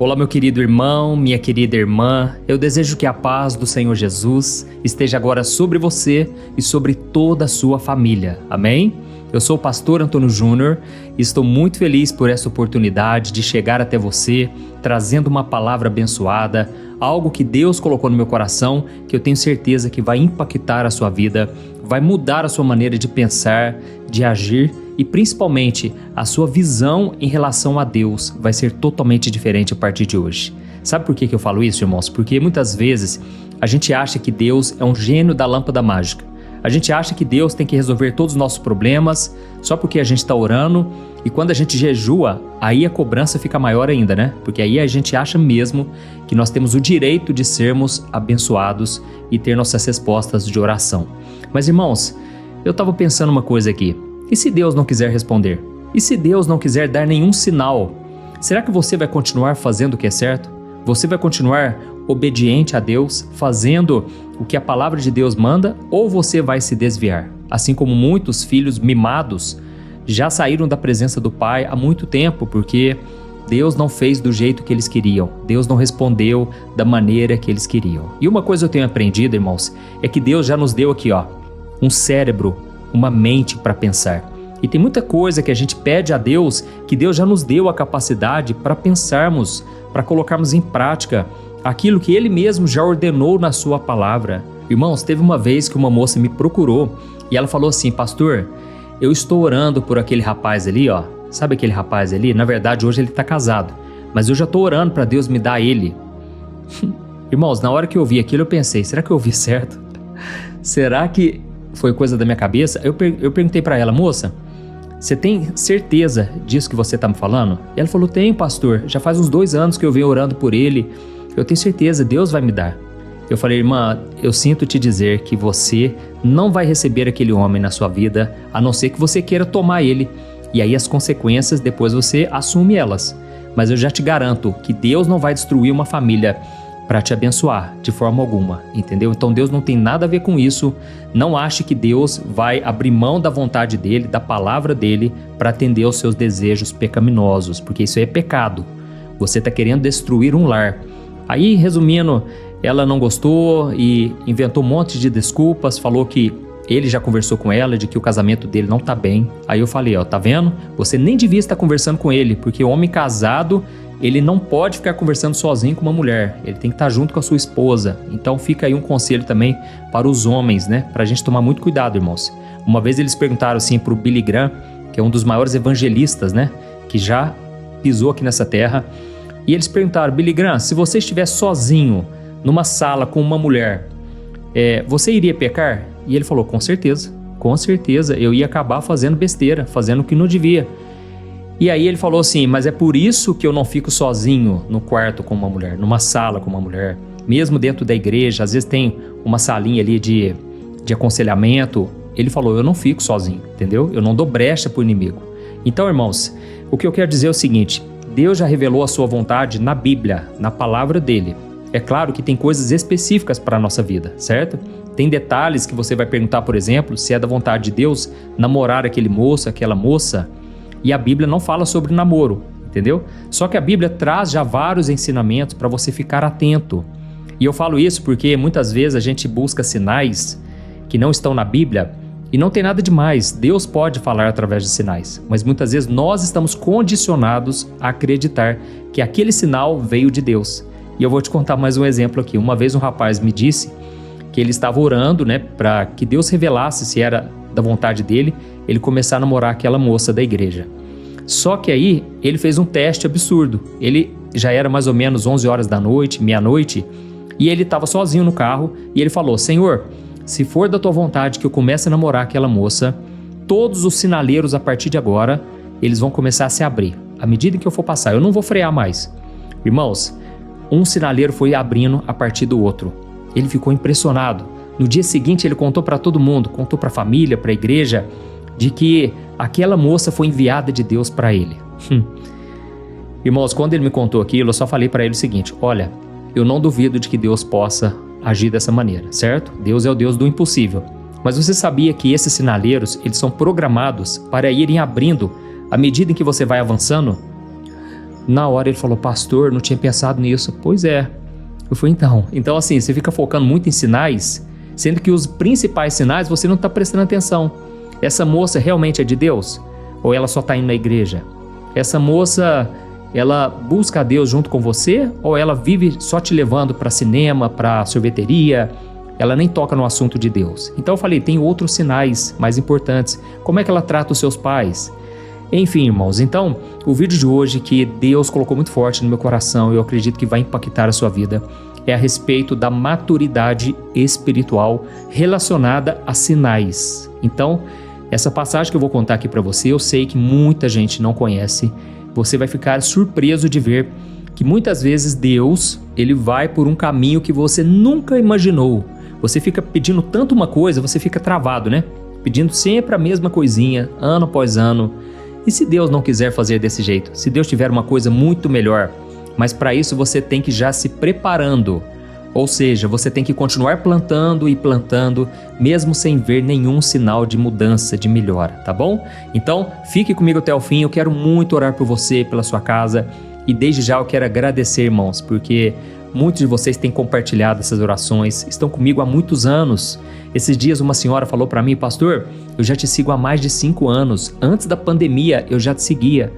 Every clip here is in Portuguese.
Olá, meu querido irmão, minha querida irmã, eu desejo que a paz do Senhor Jesus esteja agora sobre você e sobre toda a sua família, amém? Eu sou o pastor Antônio Júnior e estou muito feliz por essa oportunidade de chegar até você, trazendo uma palavra abençoada, algo que Deus colocou no meu coração, que eu tenho certeza que vai impactar a sua vida, vai mudar a sua maneira de pensar, de agir e principalmente a sua visão em relação a Deus vai ser totalmente diferente a partir de hoje. Sabe por que eu falo isso, irmãos? Porque muitas vezes a gente acha que Deus é um gênio da lâmpada mágica. A gente acha que Deus tem que resolver todos os nossos problemas só porque a gente está orando, e quando a gente jejua, aí a cobrança fica maior ainda, né? Porque aí a gente acha mesmo que nós temos o direito de sermos abençoados e ter nossas respostas de oração. Mas irmãos, eu estava pensando uma coisa aqui. E se Deus não quiser responder? E se Deus não quiser dar nenhum sinal? Será que você vai continuar fazendo o que é certo? Você vai continuar obediente a Deus, fazendo o que a palavra de Deus manda, ou você vai se desviar? Assim como muitos filhos mimados já saíram da presença do Pai há muito tempo, porque Deus não fez do jeito que eles queriam, Deus não respondeu da maneira que eles queriam. E uma coisa eu tenho aprendido, irmãos, é que Deus já nos deu aqui, um cérebro, uma mente para pensar. E tem muita coisa que a gente pede a Deus, que Deus já nos deu a capacidade para pensarmos, para colocarmos em prática aquilo que Ele mesmo já ordenou na sua palavra. Irmãos, teve uma vez que uma moça me procurou e ela falou assim: pastor, eu estou orando por aquele rapaz ali, sabe aquele rapaz ali? Na verdade, hoje ele está casado, mas eu já estou orando para Deus me dar ele. Irmãos, na hora que eu ouvi aquilo, eu pensei, será que eu ouvi certo? Será que foi coisa da minha cabeça? Eu perguntei para ela: moça, você tem certeza disso que você está me falando? E ela falou: tenho, pastor, já faz uns 2 anos que eu venho orando por ele, eu tenho certeza, Deus vai me dar. Eu falei: irmã, eu sinto te dizer que você não vai receber aquele homem na sua vida, a não ser que você queira tomar ele, e aí as consequências depois você assume elas. Mas eu já te garanto que Deus não vai destruir uma família para te abençoar de forma alguma, entendeu? Então Deus não tem nada a ver com isso. Não ache que Deus vai abrir mão da vontade dele, da palavra dele, para atender aos seus desejos pecaminosos, porque isso é pecado. Você está querendo destruir um lar. Aí, resumindo, ela não gostou e inventou um monte de desculpas, falou que ele já conversou com ela, de que o casamento dele não tá bem. Aí eu falei: tá vendo? Você nem devia estar conversando com ele, porque o homem casado, ele não pode ficar conversando sozinho com uma mulher, ele tem que estar junto com a sua esposa. Então fica aí um conselho também para os homens, né? Pra gente tomar muito cuidado, irmãos. Uma vez eles perguntaram assim pro Billy Graham, que é um dos maiores evangelistas, né? Que já pisou aqui nessa terra. E eles perguntaram: Billy Graham, se você estivesse sozinho numa sala com uma mulher, você iria pecar? E ele falou: com certeza, eu ia acabar fazendo besteira, fazendo o que não devia. E aí ele falou assim: mas é por isso que eu não fico sozinho no quarto com uma mulher, numa sala com uma mulher, mesmo dentro da igreja, às vezes tem uma salinha ali de aconselhamento. Ele falou: eu não fico sozinho, entendeu? Eu não dou brecha pro inimigo. Então, irmãos, o que eu quero dizer é o seguinte: Deus já revelou a sua vontade na Bíblia, na palavra dele. É claro que tem coisas específicas para a nossa vida, certo? Tem detalhes que você vai perguntar, por exemplo, se é da vontade de Deus namorar aquele moço, aquela moça, e a Bíblia não fala sobre namoro, entendeu? Só que a Bíblia traz já vários ensinamentos para você ficar atento. E eu falo isso porque muitas vezes a gente busca sinais que não estão na Bíblia e não tem nada demais. Deus pode falar através de sinais, mas muitas vezes nós estamos condicionados a acreditar que aquele sinal veio de Deus. E eu vou te contar mais um exemplo aqui. Uma vez um rapaz me disse que ele estava orando, né, para que Deus revelasse se era da vontade dele ele começar a namorar aquela moça da igreja. Só que aí ele fez um teste absurdo. Ele já era mais ou menos 11 horas da noite, meia-noite, e ele estava sozinho no carro e ele falou: Senhor, se for da tua vontade que eu comece a namorar aquela moça, todos os sinaleiros a partir de agora, eles vão começar a se abrir. À medida que eu for passar, eu não vou frear mais. Irmãos, um sinaleiro foi abrindo a partir do outro. Ele ficou impressionado. No dia seguinte ele contou para todo mundo, contou para a família, para a igreja, de que aquela moça foi enviada de Deus para ele. Irmãos, quando ele me contou aquilo, eu só falei para ele o seguinte: olha, eu não duvido de que Deus possa agir dessa maneira, certo? Deus é o Deus do impossível. Mas você sabia que esses sinaleiros, eles são programados para irem abrindo à medida em que você vai avançando? Na hora ele falou: pastor, não tinha pensado nisso. Pois é. Eu falei: então assim, você fica focando muito em sinais, sendo que os principais sinais você não está prestando atenção. Essa moça realmente é de Deus? Ou ela só está indo na igreja? Essa moça, ela busca a Deus junto com você? Ou ela vive só te levando para cinema, para sorveteria? Ela nem toca no assunto de Deus. Então eu falei: tem outros sinais mais importantes. Como é que ela trata os seus pais? Enfim, irmãos, então o vídeo de hoje que Deus colocou muito forte no meu coração, eu acredito que vai impactar a sua vida, é a respeito da maturidade espiritual relacionada a sinais. Então, essa passagem que eu vou contar aqui para você, eu sei que muita gente não conhece. Você vai ficar surpreso de ver que muitas vezes Deus, ele vai por um caminho que você nunca imaginou. Você fica pedindo tanto uma coisa, você fica travado, né? Pedindo sempre a mesma coisinha, ano após ano. E se Deus não quiser fazer desse jeito? Se Deus tiver uma coisa muito melhor? Mas para isso você tem que já se preparando. Ou seja, você tem que continuar plantando e plantando, mesmo sem ver nenhum sinal de mudança, de melhora, tá bom? Então, fique comigo até o fim. Eu quero muito orar por você, pela sua casa. E desde já eu quero agradecer, irmãos, porque muitos de vocês têm compartilhado essas orações, estão comigo há muitos anos. Esses dias uma senhora falou para mim: pastor, eu já te sigo há mais de 5 anos. Antes da pandemia eu já te seguia.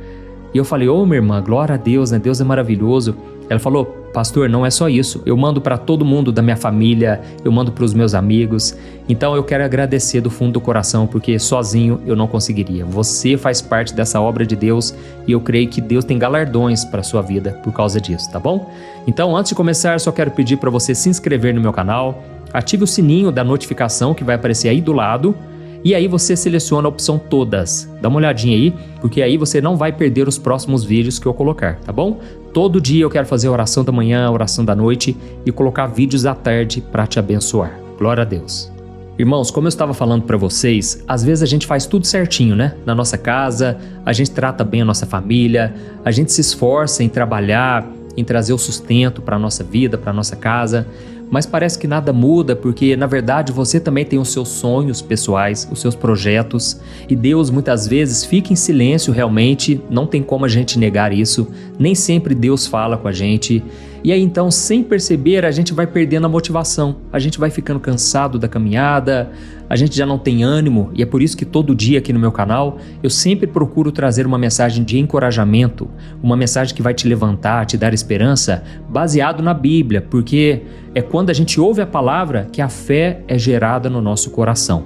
E eu falei: ô, minha irmã, glória a Deus, né? Deus é maravilhoso. Ela falou: pastor, não é só isso. Eu mando para todo mundo da minha família, eu mando para os meus amigos. Então eu quero agradecer do fundo do coração, porque sozinho eu não conseguiria. Você faz parte dessa obra de Deus e eu creio que Deus tem galardões para a sua vida por causa disso, tá bom? Então, antes de começar, só quero pedir para você se inscrever no meu canal, ative o sininho da notificação que vai aparecer aí do lado. E aí você seleciona a opção todas. Dá uma olhadinha aí, porque aí você não vai perder os próximos vídeos que eu colocar, tá bom? Todo dia eu quero fazer a oração da manhã, a oração da noite e colocar vídeos à tarde para te abençoar. Glória a Deus. Irmãos, como eu estava falando para vocês, às vezes a gente faz tudo certinho, né? Na nossa casa, a gente trata bem a nossa família, a gente se esforça em trabalhar, em trazer o sustento para a nossa vida, para a nossa casa. Mas parece que nada muda, porque na verdade você também tem os seus sonhos pessoais, os seus projetos, e Deus muitas vezes fica em silêncio realmente, não tem como a gente negar isso, nem sempre Deus fala com a gente, e aí então sem perceber a gente vai perdendo a motivação, a gente vai ficando cansado da caminhada, a gente já não tem ânimo, e é por isso que todo dia aqui no meu canal eu sempre procuro trazer uma mensagem de encorajamento, uma mensagem que vai te levantar, te dar esperança, baseado na Bíblia, porque é quando a gente ouve a palavra que a fé é gerada no nosso coração.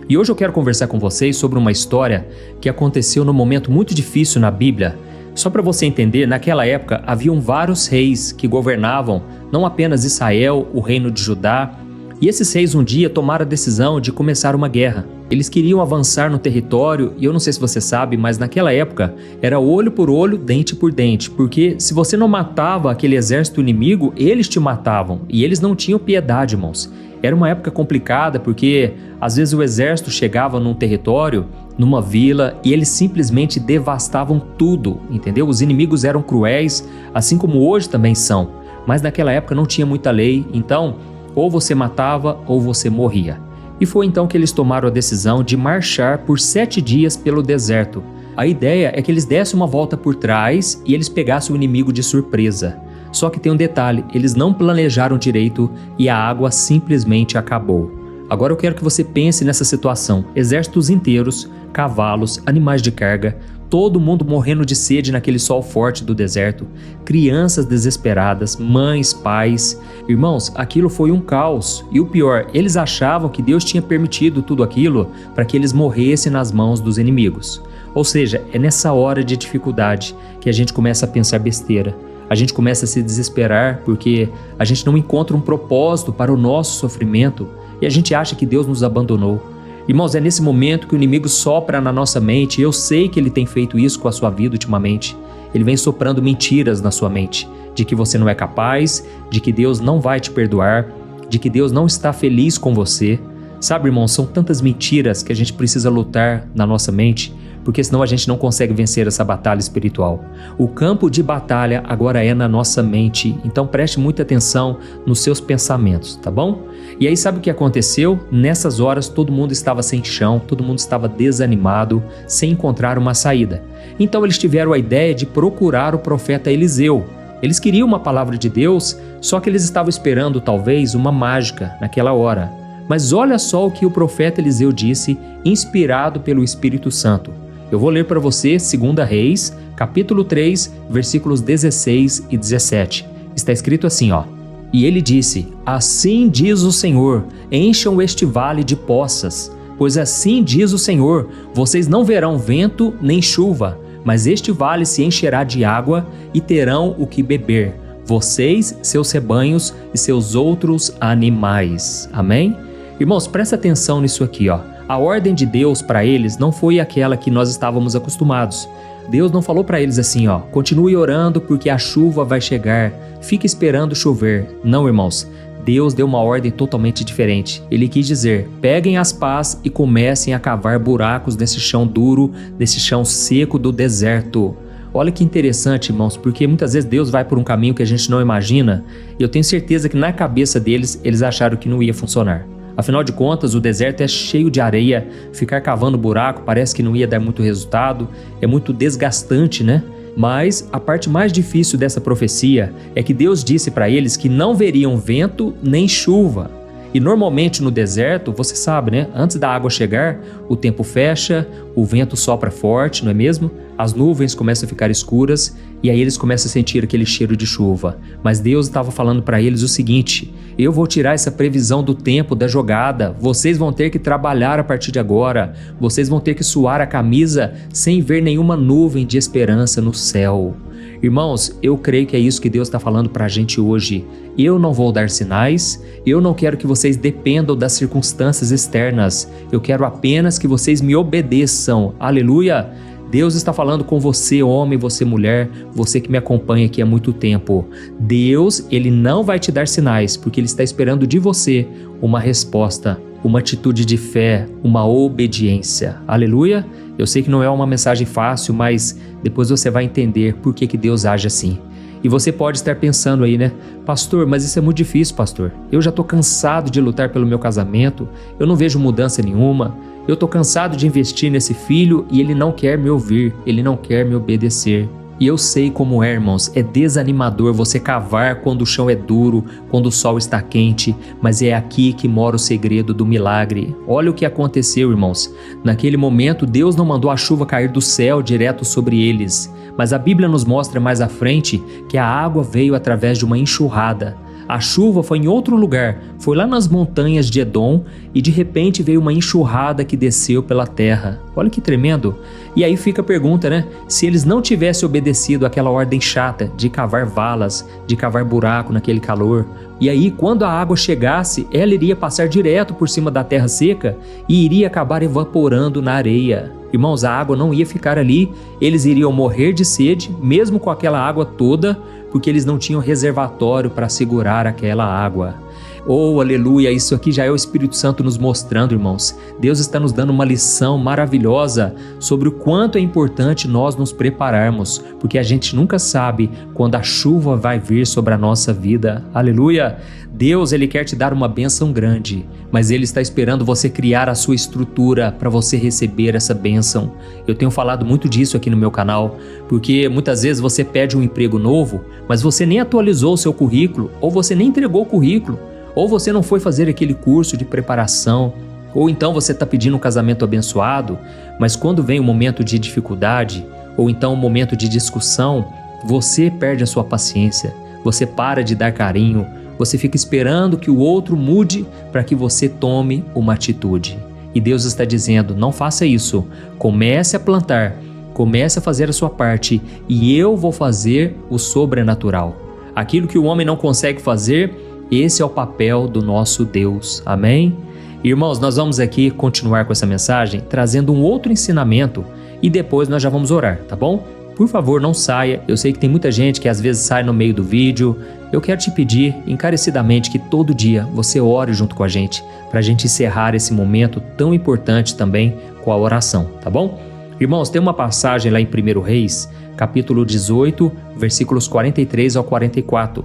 E hoje eu quero conversar com vocês sobre uma história que aconteceu num momento muito difícil na Bíblia. Só para você entender, naquela época haviam vários reis que governavam não apenas Israel, o reino de Judá, e esses reis um dia tomaram a decisão de começar uma guerra. Eles queriam avançar no território e eu não sei se você sabe, mas naquela época era olho por olho, dente por dente, porque se você não matava aquele exército inimigo, eles te matavam e eles não tinham piedade, irmãos. Era uma época complicada porque às vezes o exército chegava num território, numa vila e eles simplesmente devastavam tudo, entendeu? Os inimigos eram cruéis, assim como hoje também são, mas naquela época não tinha muita lei, então ou você matava ou você morria. E foi então que eles tomaram a decisão de marchar por 7 dias pelo deserto. A ideia é que eles dessem uma volta por trás e eles pegassem o inimigo de surpresa. Só que tem um detalhe, eles não planejaram direito e a água simplesmente acabou. Agora eu quero que você pense nessa situação, exércitos inteiros, cavalos, animais de carga, todo mundo morrendo de sede naquele sol forte do deserto, crianças desesperadas, mães, pais. Irmãos, aquilo foi um caos. E o pior, eles achavam que Deus tinha permitido tudo aquilo para que eles morressem nas mãos dos inimigos. Ou seja, é nessa hora de dificuldade que a gente começa a pensar besteira. A gente começa a se desesperar porque a gente não encontra um propósito para o nosso sofrimento e a gente acha que Deus nos abandonou. Irmãos, é nesse momento que o inimigo sopra na nossa mente. Eu sei que ele tem feito isso com a sua vida ultimamente. Ele vem soprando mentiras na sua mente, de que você não é capaz, de que Deus não vai te perdoar, de que Deus não está feliz com você. Sabe, irmãos, são tantas mentiras que a gente precisa lutar na nossa mente, porque senão a gente não consegue vencer essa batalha espiritual. O campo de batalha agora é na nossa mente, então preste muita atenção nos seus pensamentos, tá bom? E aí sabe o que aconteceu? Nessas horas todo mundo estava sem chão, todo mundo estava desanimado, sem encontrar uma saída. Então eles tiveram a ideia de procurar o profeta Eliseu. Eles queriam uma palavra de Deus, só que eles estavam esperando talvez uma mágica naquela hora. Mas olha só o que o profeta Eliseu disse, inspirado pelo Espírito Santo. Eu vou ler para você 2 Reis, capítulo 3, versículos 16 e 17. Está escrito assim, ó. E ele disse, assim diz o Senhor, encham este vale de poças, pois assim diz o Senhor, vocês não verão vento nem chuva, mas este vale se encherá de água e terão o que beber, vocês, seus rebanhos e seus outros animais. Amém? Irmãos, presta atenção nisso aqui, ó. A ordem de Deus para eles não foi aquela que nós estávamos acostumados. Deus não falou para eles assim, ó, continue orando porque a chuva vai chegar, fique esperando chover. Não, irmãos, Deus deu uma ordem totalmente diferente. Ele quis dizer, peguem as pás e comecem a cavar buracos nesse chão duro, nesse chão seco do deserto. Olha que interessante, irmãos, porque muitas vezes Deus vai por um caminho que a gente não imagina, e eu tenho certeza que na cabeça deles, eles acharam que não ia funcionar. Afinal de contas, o deserto é cheio de areia, ficar cavando buraco parece que não ia dar muito resultado, é muito desgastante, né? Mas a parte mais difícil dessa profecia é que Deus disse para eles que não veriam vento nem chuva. E normalmente no deserto, você sabe, né? Antes da água chegar, o tempo fecha, o vento sopra forte, não é mesmo? As nuvens começam a ficar escuras e aí eles começam a sentir aquele cheiro de chuva. Mas Deus estava falando para eles o seguinte, eu vou tirar essa previsão do tempo da jogada, vocês vão ter que trabalhar a partir de agora, vocês vão ter que suar a camisa sem ver nenhuma nuvem de esperança no céu. Irmãos, eu creio que é isso que Deus está falando para a gente hoje. Eu não vou dar sinais, eu não quero que vocês dependam das circunstâncias externas, eu quero apenas que vocês me obedeçam. Aleluia! Deus está falando com você, homem, você, mulher, você que me acompanha aqui há muito tempo. Deus, Ele não vai te dar sinais, porque Ele está esperando de você uma resposta, uma atitude de fé, uma obediência. Aleluia! Eu sei que não é uma mensagem fácil, mas depois você vai entender por que Deus age assim. E você pode estar pensando aí, né? Pastor, mas isso é muito difícil, pastor. Eu já estou cansado de lutar pelo meu casamento, eu não vejo mudança nenhuma. Eu estou cansado de investir nesse filho e ele não quer me ouvir, ele não quer me obedecer. E eu sei como é, irmãos, é desanimador você cavar quando o chão é duro, quando o sol está quente, mas é aqui que mora o segredo do milagre. Olha o que aconteceu, irmãos. Naquele momento, Deus não mandou a chuva cair do céu direto sobre eles, mas a Bíblia nos mostra mais à frente que a água veio através de uma enxurrada. A chuva foi em outro lugar, foi lá nas montanhas de Edom e de repente veio uma enxurrada que desceu pela terra. Olha que tremendo! E aí fica a pergunta, né? Se eles não tivessem obedecido àquela ordem chata de cavar valas, de cavar buraco naquele calor, e aí quando a água chegasse, ela iria passar direto por cima da terra seca e iria acabar evaporando na areia. Irmãos, a água não ia ficar ali, eles iriam morrer de sede, mesmo com aquela água toda, porque eles não tinham reservatório para segurar aquela água. Oh, aleluia, isso aqui já é o Espírito Santo nos mostrando, irmãos. Deus está nos dando uma lição maravilhosa sobre o quanto é importante nós nos prepararmos, porque a gente nunca sabe quando a chuva vai vir sobre a nossa vida. Aleluia! Deus, Ele quer te dar uma bênção grande, mas Ele está esperando você criar a sua estrutura para você receber essa bênção. Eu tenho falado muito disso aqui no meu canal, porque muitas vezes você pede um emprego novo, mas você nem atualizou o seu currículo, ou você nem entregou o currículo, ou você não foi fazer aquele curso de preparação, ou então você está pedindo um casamento abençoado, mas quando vem um momento de dificuldade, ou então um momento de discussão, você perde a sua paciência, você para de dar carinho, você fica esperando que o outro mude para que você tome uma atitude. E Deus está dizendo, não faça isso, comece a plantar, comece a fazer a sua parte e eu vou fazer o sobrenatural. Aquilo que o homem não consegue fazer, esse é o papel do nosso Deus. Amém? Irmãos, nós vamos aqui continuar com essa mensagem, trazendo um outro ensinamento e depois nós já vamos orar, tá bom? Por favor, não saia. Eu sei que tem muita gente que às vezes sai no meio do vídeo. Eu quero te pedir encarecidamente que todo dia você ore junto com a gente, para a gente encerrar esse momento tão importante também com a oração, tá bom? Irmãos, tem uma passagem lá em 1 Reis, capítulo 18, versículos 43 ao 44.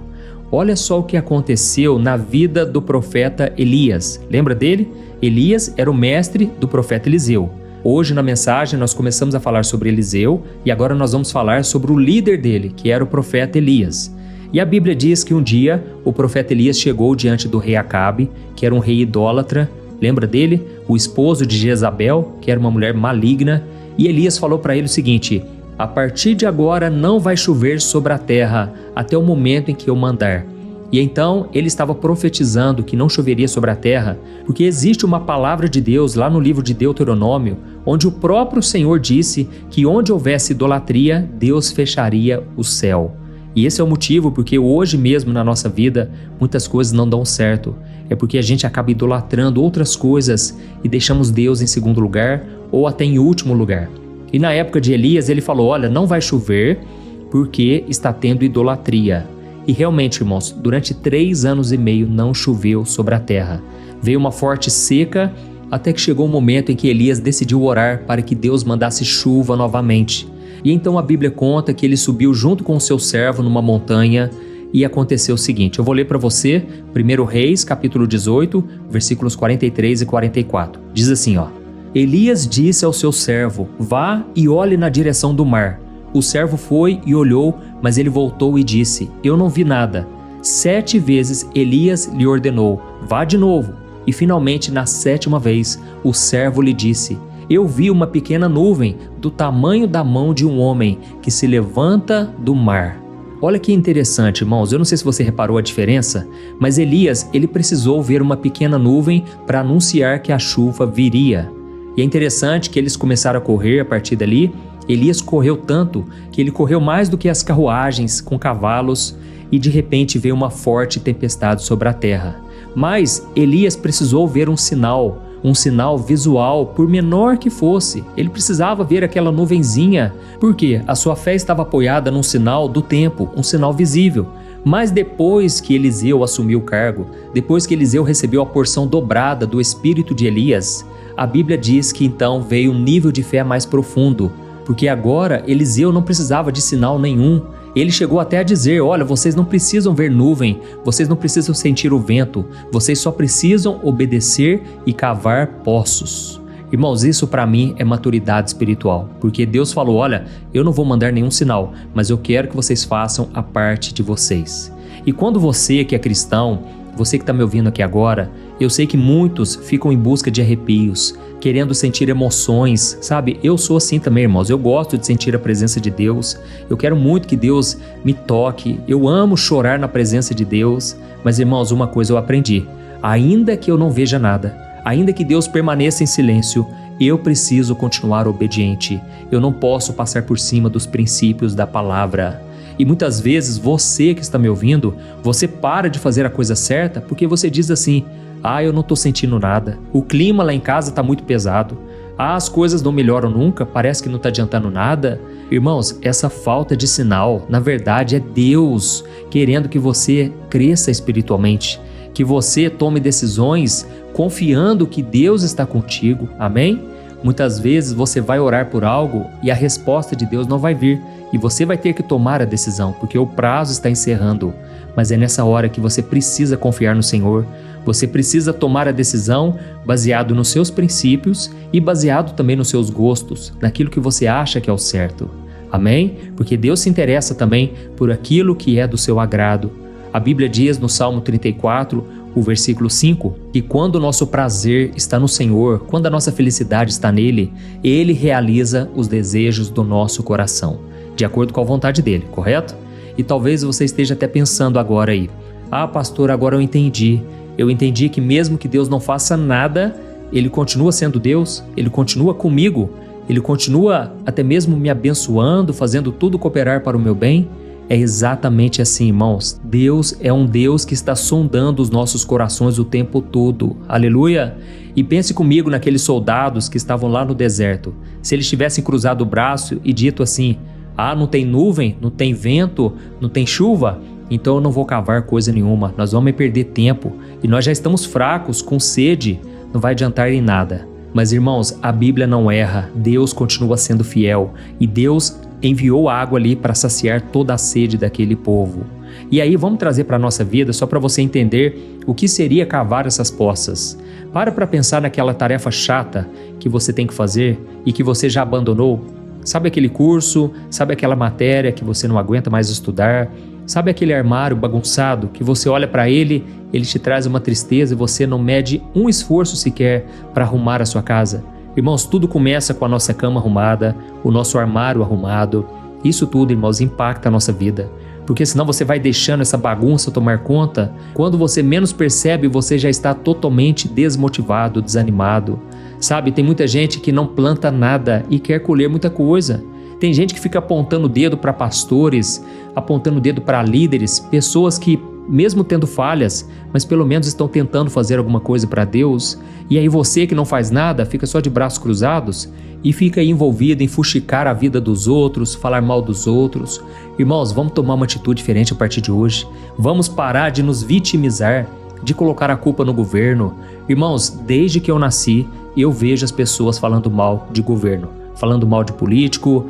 Olha só o que aconteceu na vida do profeta Elias. Lembra dele? Elias era o mestre do profeta Eliseu. Hoje na mensagem nós começamos a falar sobre Eliseu e agora nós vamos falar sobre o líder dele, que era o profeta Elias. E a Bíblia diz que um dia o profeta Elias chegou diante do rei Acabe, que era um rei idólatra. Lembra dele? O esposo de Jezabel, que era uma mulher maligna. E Elias falou para ele o seguinte: a partir de agora não vai chover sobre a terra até o momento em que eu mandar. E então ele estava profetizando que não choveria sobre a terra, porque existe uma palavra de Deus lá no livro de Deuteronômio, onde o próprio Senhor disse que onde houvesse idolatria, Deus fecharia o céu. E esse é o motivo porque hoje mesmo na nossa vida muitas coisas não dão certo. É porque a gente acaba idolatrando outras coisas e deixamos Deus em segundo lugar ou até em último lugar. E na época de Elias ele falou: olha, não vai chover porque está tendo idolatria. E realmente, irmãos, durante 3 anos e meio não choveu sobre a terra. Veio uma forte seca até que chegou o momento em que Elias decidiu orar para que Deus mandasse chuva novamente. E então a Bíblia conta que ele subiu junto com o seu servo numa montanha e aconteceu o seguinte. Eu vou ler para você 1 Reis, capítulo 18, versículos 43 e 44. Diz assim, ó: Elias disse ao seu servo: vá e olhe na direção do mar. O servo foi e olhou, mas ele voltou e disse: eu não vi nada. 7 vezes Elias lhe ordenou: vá de novo. E finalmente, na 7ª vez, o servo lhe disse: eu vi uma pequena nuvem do tamanho da mão de um homem que se levanta do mar. Olha que interessante, irmãos, eu não sei se você reparou a diferença, mas Elias, ele precisou ver uma pequena nuvem para anunciar que a chuva viria. E é interessante que eles começaram a correr a partir dali. Elias correu tanto que ele correu mais do que as carruagens com cavalos e de repente veio uma forte tempestade sobre a terra. Mas Elias precisou ver um sinal visual, por menor que fosse. Ele precisava ver aquela nuvenzinha, porque a sua fé estava apoiada num sinal do tempo, um sinal visível. Mas depois que Eliseu assumiu o cargo, depois que Eliseu recebeu a porção dobrada do espírito de Elias, a Bíblia diz que então veio um nível de fé mais profundo, porque agora Eliseu não precisava de sinal nenhum. Ele chegou até a dizer: olha, vocês não precisam ver nuvem, vocês não precisam sentir o vento, vocês só precisam obedecer e cavar poços. Irmãos, isso para mim é maturidade espiritual, porque Deus falou: olha, eu não vou mandar nenhum sinal, mas eu quero que vocês façam a parte de vocês. E quando você que é cristão, você que está me ouvindo aqui agora, eu sei que muitos ficam em busca de arrepios, querendo sentir emoções, sabe? Eu sou assim também, irmãos. Eu gosto de sentir a presença de Deus. Eu quero muito que Deus me toque. Eu amo chorar na presença de Deus. Mas, irmãos, uma coisa eu aprendi: ainda que eu não veja nada, ainda que Deus permaneça em silêncio, eu preciso continuar obediente. Eu não posso passar por cima dos princípios da palavra. E muitas vezes você que está me ouvindo, você para de fazer a coisa certa porque você diz assim: eu não estou sentindo nada, o clima lá em casa está muito pesado, as coisas não melhoram nunca, parece que não está adiantando nada. Irmãos, essa falta de sinal, na verdade, é Deus querendo que você cresça espiritualmente, que você tome decisões confiando que Deus está contigo, amém? Muitas vezes você vai orar por algo e a resposta de Deus não vai vir e você vai ter que tomar a decisão, porque o prazo está encerrando. Mas é nessa hora que você precisa confiar no Senhor, você precisa tomar a decisão baseado nos seus princípios e baseado também nos seus gostos, naquilo que você acha que é o certo. Amém? Porque Deus se interessa também por aquilo que é do seu agrado. A Bíblia diz no Salmo 34, o versículo 5, que quando o nosso prazer está no Senhor, quando a nossa felicidade está nele, Ele realiza os desejos do nosso coração, de acordo com a vontade dele, correto? E talvez você esteja até pensando agora aí: pastor, agora eu entendi que mesmo que Deus não faça nada, Ele continua sendo Deus, Ele continua comigo, Ele continua até mesmo me abençoando, fazendo tudo cooperar para o meu bem. É exatamente assim, irmãos. Deus é um Deus que está sondando os nossos corações o tempo todo. Aleluia! E pense comigo naqueles soldados que estavam lá no deserto. Se eles tivessem cruzado o braço e dito assim: não tem nuvem, não tem vento, não tem chuva, então eu não vou cavar coisa nenhuma, nós vamos perder tempo e nós já estamos fracos, com sede, não vai adiantar em nada. Mas irmãos, a Bíblia não erra, Deus continua sendo fiel e Deus enviou água ali para saciar toda a sede daquele povo. E aí vamos trazer para a nossa vida só para você entender o que seria cavar essas poças. Para pensar naquela tarefa chata que você tem que fazer e que você já abandonou. Sabe aquele curso, sabe aquela matéria que você não aguenta mais estudar? Sabe aquele armário bagunçado que você olha para ele te traz uma tristeza e você não mede um esforço sequer para arrumar a sua casa? Irmãos, tudo começa com a nossa cama arrumada, o nosso armário arrumado. Isso tudo, irmãos, impacta a nossa vida. Porque senão você vai deixando essa bagunça tomar conta. Quando você menos percebe, você já está totalmente desmotivado, desanimado. Sabe, tem muita gente que não planta nada e quer colher muita coisa. Tem gente que fica apontando o dedo para pastores, apontando o dedo para líderes, pessoas que, mesmo tendo falhas, mas pelo menos estão tentando fazer alguma coisa para Deus. E aí você que não faz nada, fica só de braços cruzados e fica aí envolvido em fuxicar a vida dos outros, falar mal dos outros. Irmãos, vamos tomar uma atitude diferente a partir de hoje. Vamos parar de nos vitimizar, de colocar a culpa no governo. Irmãos, desde que eu nasci, eu vejo as pessoas falando mal de governo, falando mal de político.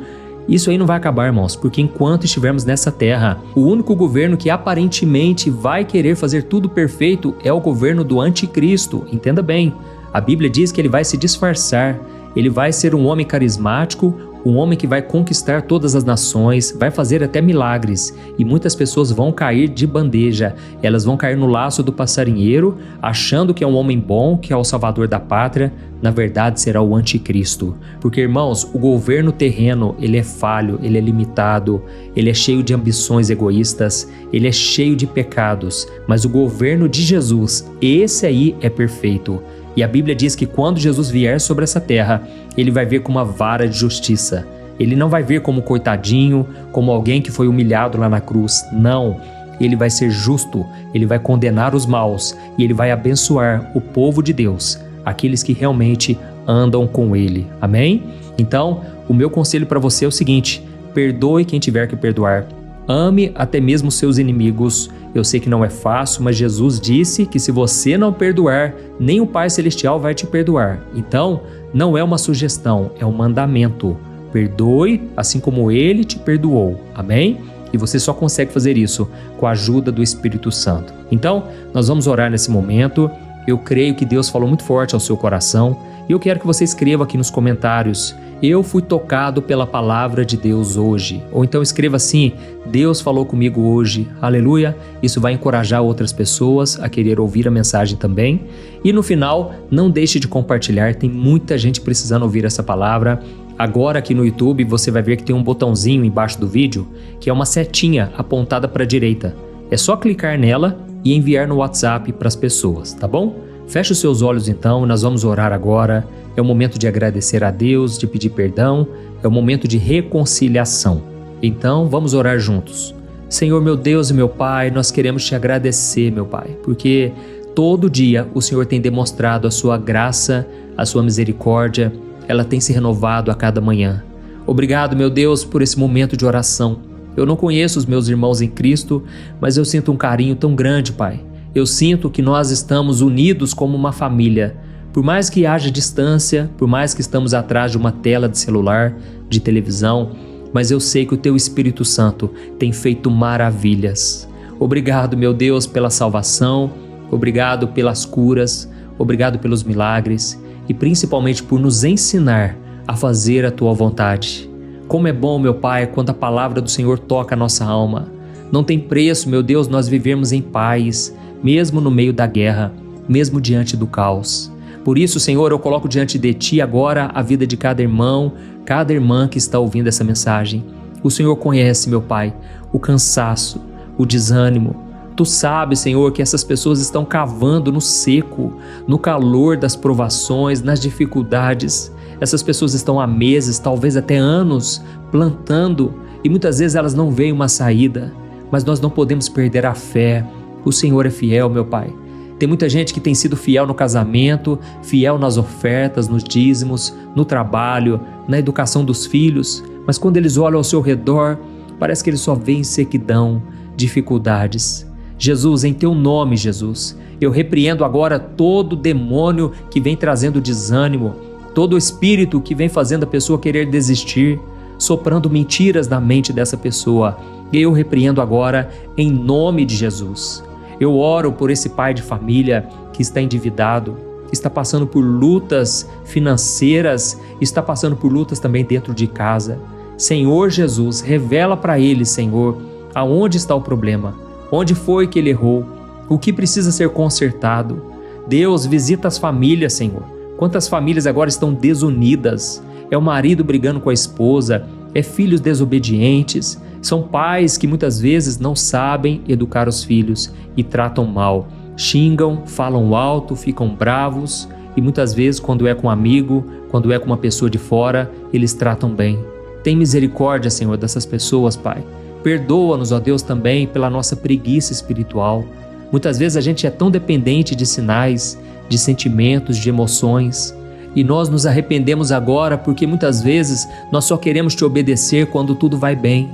Isso aí não vai acabar, irmãos, porque enquanto estivermos nessa terra, o único governo que aparentemente vai querer fazer tudo perfeito é o governo do anticristo. Entenda bem, a Bíblia diz que ele vai se disfarçar, ele vai ser um homem carismático, um homem que vai conquistar todas as nações, vai fazer até milagres, e muitas pessoas vão cair de bandeja, elas vão cair no laço do passarinheiro, achando que é um homem bom, que é o salvador da pátria. Na verdade será o anticristo, porque irmãos, o governo terreno, ele é falho, ele é limitado, ele é cheio de ambições egoístas, ele é cheio de pecados, mas o governo de Jesus, esse aí é perfeito. E a Bíblia diz que quando Jesus vier sobre essa terra, ele vai vir com uma vara de justiça. Ele não vai vir como coitadinho, como alguém que foi humilhado lá na cruz. Não, ele vai ser justo, ele vai condenar os maus e ele vai abençoar o povo de Deus, aqueles que realmente andam com ele. Amém? Então, o meu conselho para você é o seguinte: perdoe quem tiver que perdoar. Ame até mesmo seus inimigos. Eu sei que não é fácil, mas Jesus disse que se você não perdoar, nem o Pai Celestial vai te perdoar. Então, não é uma sugestão, é um mandamento. Perdoe assim como Ele te perdoou. Amém? E você só consegue fazer isso com a ajuda do Espírito Santo. Então, nós vamos orar nesse momento. Eu creio que Deus falou muito forte ao seu coração e eu quero que você escreva aqui nos comentários: eu fui tocado pela palavra de Deus hoje. Ou então escreva assim: Deus falou comigo hoje. Aleluia! Isso vai encorajar outras pessoas a querer ouvir a mensagem também. E no final, não deixe de compartilhar. Tem muita gente precisando ouvir essa palavra. Agora aqui no YouTube você vai ver que tem um botãozinho embaixo do vídeo que é uma setinha apontada para a direita. É só clicar nela e enviar no WhatsApp para as pessoas, tá bom? Feche os seus olhos então, nós vamos orar agora. É o momento de agradecer a Deus, de pedir perdão, é o momento de reconciliação. Então vamos orar juntos. Senhor, meu Deus e meu Pai, nós queremos te agradecer, meu Pai, porque todo dia o Senhor tem demonstrado a sua graça, a sua misericórdia, ela tem se renovado a cada manhã. Obrigado, meu Deus, por esse momento de oração. Eu não conheço os meus irmãos em Cristo, mas eu sinto um carinho tão grande, Pai. Eu sinto que nós estamos unidos como uma família. Por mais que haja distância, por mais que estamos atrás de uma tela de celular, de televisão, mas eu sei que o Teu Espírito Santo tem feito maravilhas. Obrigado, meu Deus, pela salvação, obrigado pelas curas, obrigado pelos milagres e principalmente por nos ensinar a fazer a Tua vontade. Como é bom, meu Pai, quando a palavra do Senhor toca a nossa alma. Não tem preço, meu Deus, nós vivemos em paz, mesmo no meio da guerra, mesmo diante do caos. Por isso, Senhor, eu coloco diante de Ti agora a vida de cada irmão, cada irmã que está ouvindo essa mensagem. O Senhor conhece, meu Pai, o cansaço, o desânimo. Tu sabes, Senhor, que essas pessoas estão cavando no seco, no calor das provações, nas dificuldades. Essas pessoas estão há meses, talvez até anos, plantando e muitas vezes elas não veem uma saída. Mas nós não podemos perder a fé. O Senhor é fiel, meu Pai. Tem muita gente que tem sido fiel no casamento, fiel nas ofertas, nos dízimos, no trabalho, na educação dos filhos, mas quando eles olham ao seu redor, parece que eles só veem sequidão, dificuldades. Jesus, em Teu nome, Jesus, eu repreendo agora todo demônio que vem trazendo desânimo, todo espírito que vem fazendo a pessoa querer desistir, soprando mentiras na mente dessa pessoa, eu repreendo agora em nome de Jesus. Eu oro por esse pai de família que está endividado, está passando por lutas financeiras, está passando por lutas também dentro de casa. Senhor Jesus, revela para ele, Senhor, aonde está o problema, onde foi que ele errou, o que precisa ser consertado. Deus, visita as famílias, Senhor. Quantas famílias agora estão desunidas? É o marido brigando com a esposa, é filhos desobedientes, são pais que muitas vezes não sabem educar os filhos e tratam mal. Xingam, falam alto, ficam bravos e muitas vezes quando é com um amigo, quando é com uma pessoa de fora, eles tratam bem. Tem misericórdia, Senhor, dessas pessoas, Pai. Perdoa-nos, ó Deus, também pela nossa preguiça espiritual. Muitas vezes a gente é tão dependente de sinais, de sentimentos, de emoções, e nós nos arrependemos agora porque muitas vezes nós só queremos te obedecer quando tudo vai bem.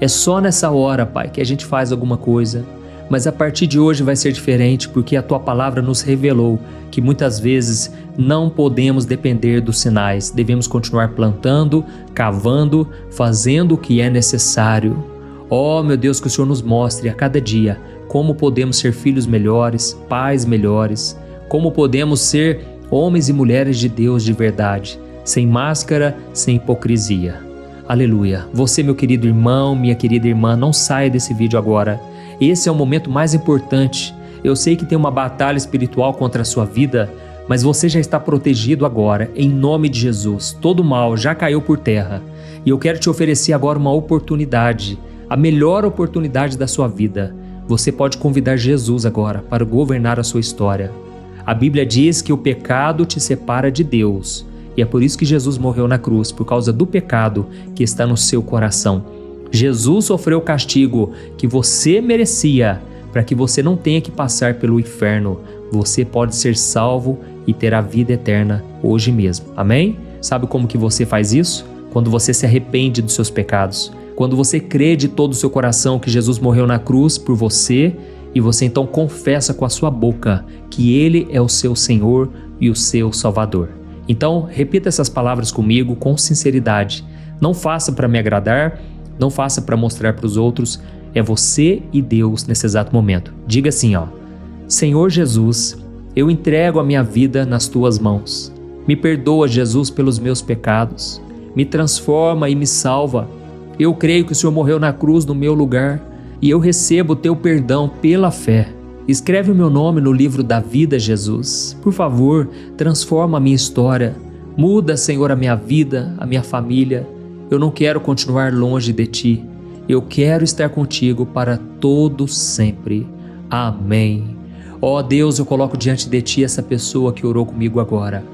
É só nessa hora, Pai, que a gente faz alguma coisa. Mas a partir de hoje vai ser diferente, porque a Tua palavra nos revelou que muitas vezes não podemos depender dos sinais. Devemos continuar plantando, cavando, fazendo o que é necessário. Oh, meu Deus, que o Senhor nos mostre a cada dia como podemos ser filhos melhores, pais melhores, como podemos ser homens e mulheres de Deus de verdade, sem máscara, sem hipocrisia. Aleluia. Você, meu querido irmão, minha querida irmã, não saia desse vídeo agora. Esse é o momento mais importante. Eu sei que tem uma batalha espiritual contra a sua vida, mas você já está protegido agora, em nome de Jesus. Todo mal já caiu por terra. E eu quero te oferecer agora uma oportunidade, a melhor oportunidade da sua vida. Você pode convidar Jesus agora para governar a sua história. A Bíblia diz que o pecado te separa de Deus. E é por isso que Jesus morreu na cruz, por causa do pecado que está no seu coração. Jesus sofreu o castigo que você merecia, para que você não tenha que passar pelo inferno. Você pode ser salvo e ter a vida eterna hoje mesmo. Amém? Sabe como que você faz isso? Quando você se arrepende dos seus pecados. Quando você crê de todo o seu coração que Jesus morreu na cruz por você, e você então confessa com a sua boca que Ele é o seu Senhor e o seu Salvador. Então, repita essas palavras comigo com sinceridade. Não faça para me agradar, não faça para mostrar para os outros. É você e Deus nesse exato momento. Diga assim, ó: Senhor Jesus, eu entrego a minha vida nas Tuas mãos. Me perdoa, Jesus, pelos meus pecados. Me transforma e me salva. Eu creio que o Senhor morreu na cruz no meu lugar e eu recebo o Teu perdão pela fé. Escreve o meu nome no livro da vida, Jesus. Por favor, transforma a minha história. Muda, Senhor, a minha vida, a minha família. Eu não quero continuar longe de Ti. Eu quero estar contigo para todo sempre. Amém. Ó Deus, eu coloco diante de Ti essa pessoa que orou comigo agora.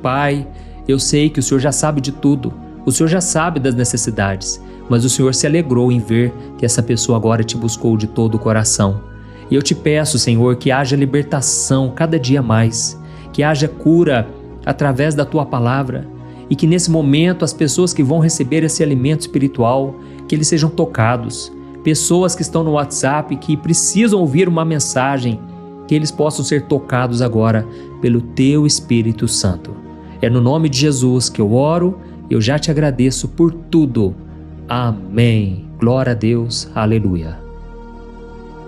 Pai, eu sei que o Senhor já sabe de tudo. O Senhor já sabe das necessidades. Mas o Senhor se alegrou em ver que essa pessoa agora Te buscou de todo o coração. E eu Te peço, Senhor, que haja libertação cada dia mais, que haja cura através da Tua palavra e que nesse momento as pessoas que vão receber esse alimento espiritual, que eles sejam tocados. Pessoas que estão no WhatsApp que precisam ouvir uma mensagem, que eles possam ser tocados agora pelo Teu Espírito Santo. É no nome de Jesus que eu oro, eu já Te agradeço por tudo. Amém. Glória a Deus. Aleluia.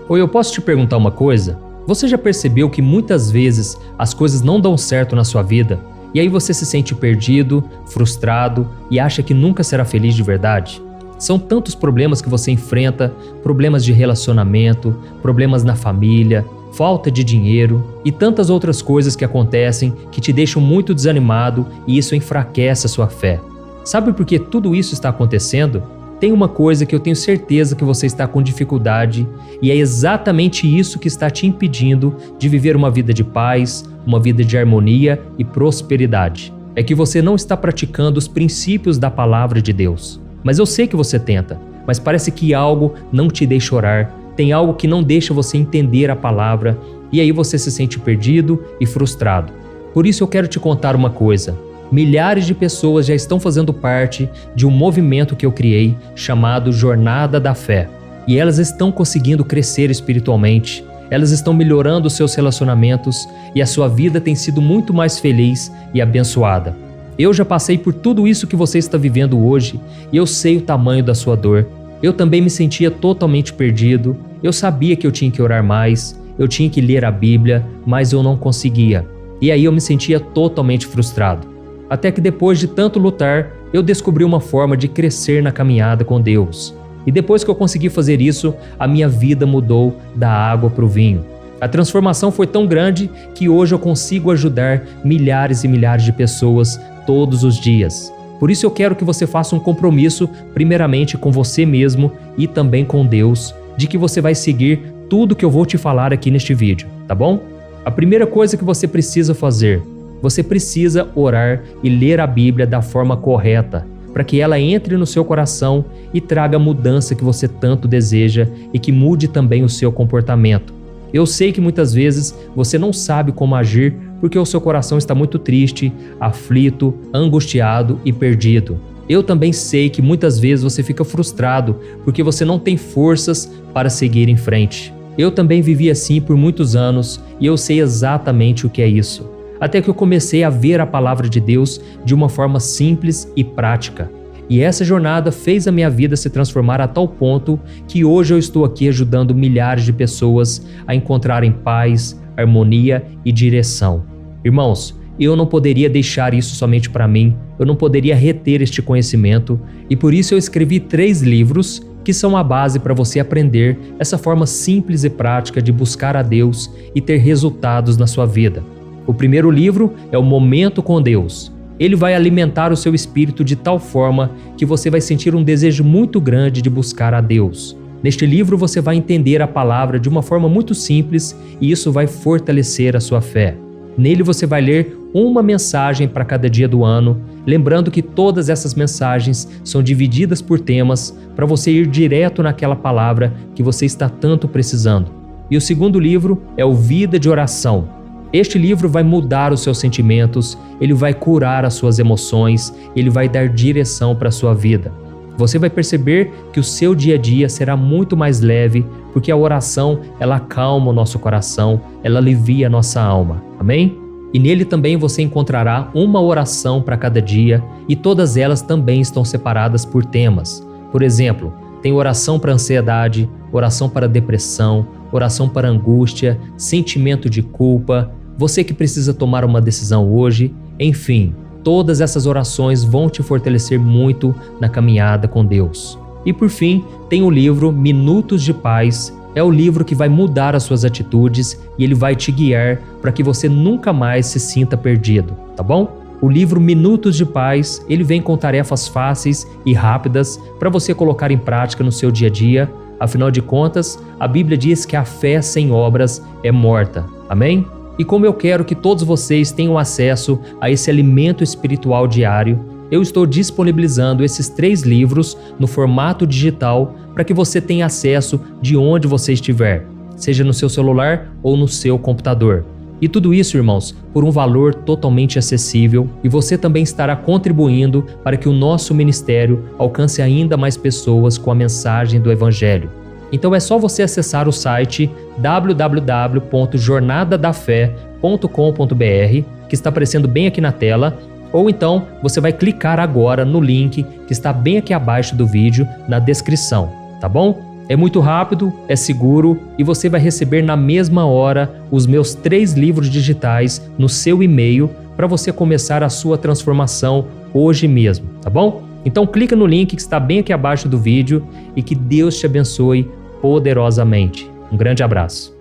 Oi, eu posso te perguntar uma coisa? Você já percebeu que muitas vezes as coisas não dão certo na sua vida e aí você se sente perdido, frustrado e acha que nunca será feliz de verdade? São tantos problemas que você enfrenta, problemas de relacionamento, problemas na família, falta de dinheiro e tantas outras coisas que acontecem que te deixam muito desanimado e isso enfraquece a sua fé. Sabe por que tudo isso está acontecendo? Tem uma coisa que eu tenho certeza que você está com dificuldade e é exatamente isso que está te impedindo de viver uma vida de paz, uma vida de harmonia e prosperidade. É que você não está praticando os princípios da palavra de Deus. Mas eu sei que você tenta, mas parece que algo não te deixa orar, tem algo que não deixa você entender a palavra e aí você se sente perdido e frustrado. Por isso eu quero te contar uma coisa. Milhares de pessoas já estão fazendo parte de um movimento que eu criei chamado Jornada da Fé. E elas estão conseguindo crescer espiritualmente, elas estão melhorando os seus relacionamentos e a sua vida tem sido muito mais feliz e abençoada. Eu já passei por tudo isso que você está vivendo hoje e eu sei o tamanho da sua dor. Eu também me sentia totalmente perdido, eu sabia que eu tinha que orar mais, eu tinha que ler a Bíblia, mas eu não conseguia. E aí eu me sentia totalmente frustrado. Até que depois de tanto lutar, eu descobri uma forma de crescer na caminhada com Deus. E depois que eu consegui fazer isso, a minha vida mudou da água para o vinho. A transformação foi tão grande que hoje eu consigo ajudar milhares e milhares de pessoas todos os dias. Por isso eu quero que você faça um compromisso, primeiramente com você mesmo e também com Deus, de que você vai seguir tudo que eu vou te falar aqui neste vídeo, tá bom? A primeira coisa que você precisa fazer, você precisa orar e ler a Bíblia da forma correta, para que ela entre no seu coração e traga a mudança que você tanto deseja e que mude também o seu comportamento. Eu sei que muitas vezes você não sabe como agir porque o seu coração está muito triste, aflito, angustiado e perdido. Eu também sei que muitas vezes você fica frustrado porque você não tem forças para seguir em frente. Eu também vivi assim por muitos anos e eu sei exatamente o que é isso. Até que eu comecei a ver a palavra de Deus de uma forma simples e prática. E essa jornada fez a minha vida se transformar a tal ponto que hoje eu estou aqui ajudando milhares de pessoas a encontrarem paz, harmonia e direção. Irmãos, eu não poderia deixar isso somente para mim, eu não poderia reter este conhecimento e por isso eu escrevi 3 livros que são a base para você aprender essa forma simples e prática de buscar a Deus e ter resultados na sua vida. O primeiro livro é o Momento com Deus. Ele vai alimentar o seu espírito de tal forma que você vai sentir um desejo muito grande de buscar a Deus. Neste livro você vai entender a palavra de uma forma muito simples e isso vai fortalecer a sua fé. Nele você vai ler uma mensagem para cada dia do ano, lembrando que todas essas mensagens são divididas por temas para você ir direto naquela palavra que você está tanto precisando. E o segundo livro é o Vida de Oração. Este livro vai mudar os seus sentimentos, ele vai curar as suas emoções, ele vai dar direção para a sua vida. Você vai perceber que o seu dia a dia será muito mais leve, porque a oração, ela acalma o nosso coração, ela alivia a nossa alma. Amém? E nele também você encontrará uma oração para cada dia e todas elas também estão separadas por temas. Por exemplo, tem oração para ansiedade, oração para depressão, oração para angústia, sentimento de culpa, você que precisa tomar uma decisão hoje, enfim, todas essas orações vão te fortalecer muito na caminhada com Deus. E por fim, tem o livro Minutos de Paz. É o livro que vai mudar as suas atitudes e ele vai te guiar para que você nunca mais se sinta perdido, tá bom? O livro Minutos de Paz, ele vem com tarefas fáceis e rápidas para você colocar em prática no seu dia a dia. Afinal de contas, a Bíblia diz que a fé sem obras é morta. Amém? E como eu quero que todos vocês tenham acesso a esse alimento espiritual diário, eu estou disponibilizando esses 3 livros no formato digital para que você tenha acesso de onde você estiver, seja no seu celular ou no seu computador. E tudo isso, irmãos, por um valor totalmente acessível e você também estará contribuindo para que o nosso ministério alcance ainda mais pessoas com a mensagem do Evangelho. Então é só você acessar o site www.jornadadafé.com.br, que está aparecendo bem aqui na tela, ou então você vai clicar agora no link que está bem aqui abaixo do vídeo, na descrição, tá bom? É muito rápido, é seguro e você vai receber na mesma hora os meus 3 livros digitais no seu e-mail para você começar a sua transformação hoje mesmo, tá bom? Então clica no link que está bem aqui abaixo do vídeo e que Deus te abençoe poderosamente. Um grande abraço.